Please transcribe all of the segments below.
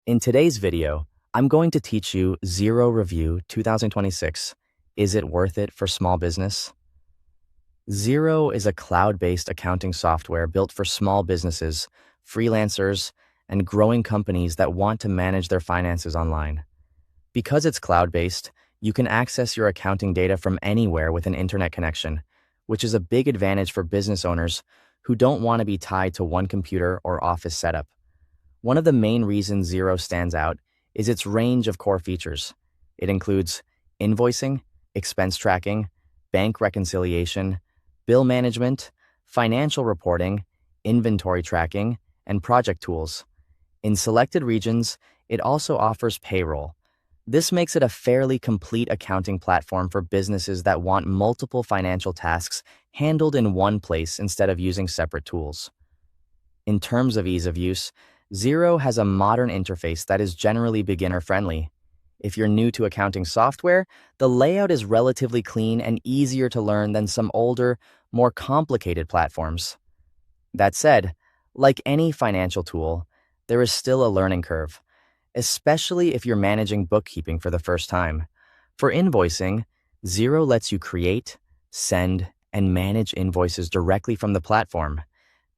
In today's video, I'm going to teach you Xero Review 2026. Is it worth it for small business? Xero is a cloud-based accounting software built for small businesses, freelancers, and growing companies that want to manage their finances online. Because it's cloud-based, you can access your accounting data from anywhere with an internet connection, which is a big advantage for business owners who don't want to be tied to one computer or office setup. One of the main reasons Xero stands out is its range of core features. It includes invoicing, expense tracking, bank reconciliation, bill management, financial reporting, inventory tracking, and project tools. In selected regions, it also offers payroll. This makes it a fairly complete accounting platform for businesses that want multiple financial tasks handled in one place instead of using separate tools. In terms of ease of use, Xero has a modern interface that is generally beginner-friendly. If you're new to accounting software, the layout is relatively clean and easier to learn than some older, more complicated platforms. That said, like any financial tool, there is still a learning curve, especially if you're managing bookkeeping for the first time. For invoicing, Xero lets you create, send, and manage invoices directly from the platform.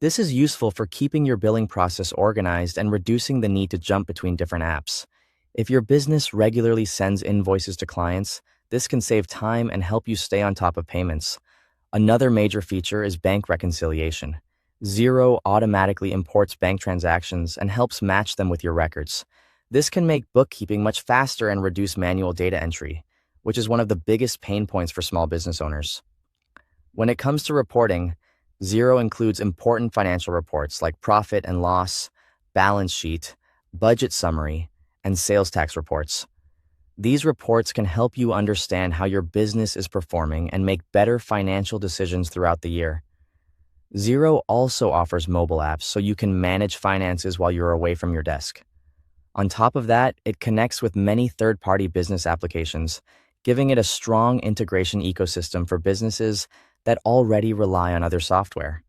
This is useful for keeping your billing process organized and reducing the need to jump between different apps. If your business regularly sends invoices to clients, this can save time and help you stay on top of payments. Another major feature is bank reconciliation. Xero automatically imports bank transactions and helps match them with your records. This can make bookkeeping much faster and reduce manual data entry, which is one of the biggest pain points for small business owners. When it comes to reporting, Xero includes important financial reports like profit and loss, balance sheet, budget summary, and sales tax reports. These reports can help you understand how your business is performing and make better financial decisions throughout the year. Xero also offers mobile apps so you can manage finances while you're away from your desk. On top of that, it connects with many third-party business applications, giving it a strong integration ecosystem for businesses that already rely on other software.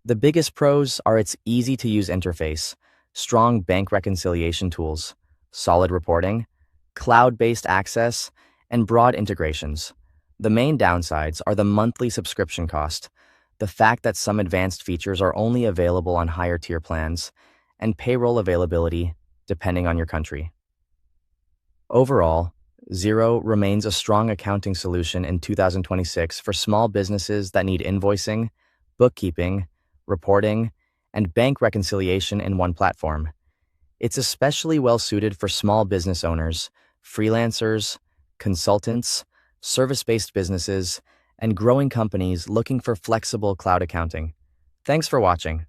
The biggest pros are its easy-to-use interface, strong bank reconciliation tools, solid reporting, cloud-based access, and broad integrations. The main downsides are the monthly subscription cost, the fact that some advanced features are only available on higher-tier plans, and payroll availability, depending on your country. Overall, Xero remains a strong accounting solution in 2026 for small businesses that need invoicing, bookkeeping, reporting, and bank reconciliation in one platform. It's especially well-suited for small business owners, freelancers, consultants, service-based businesses, and growing companies looking for flexible cloud accounting. Thanks for watching.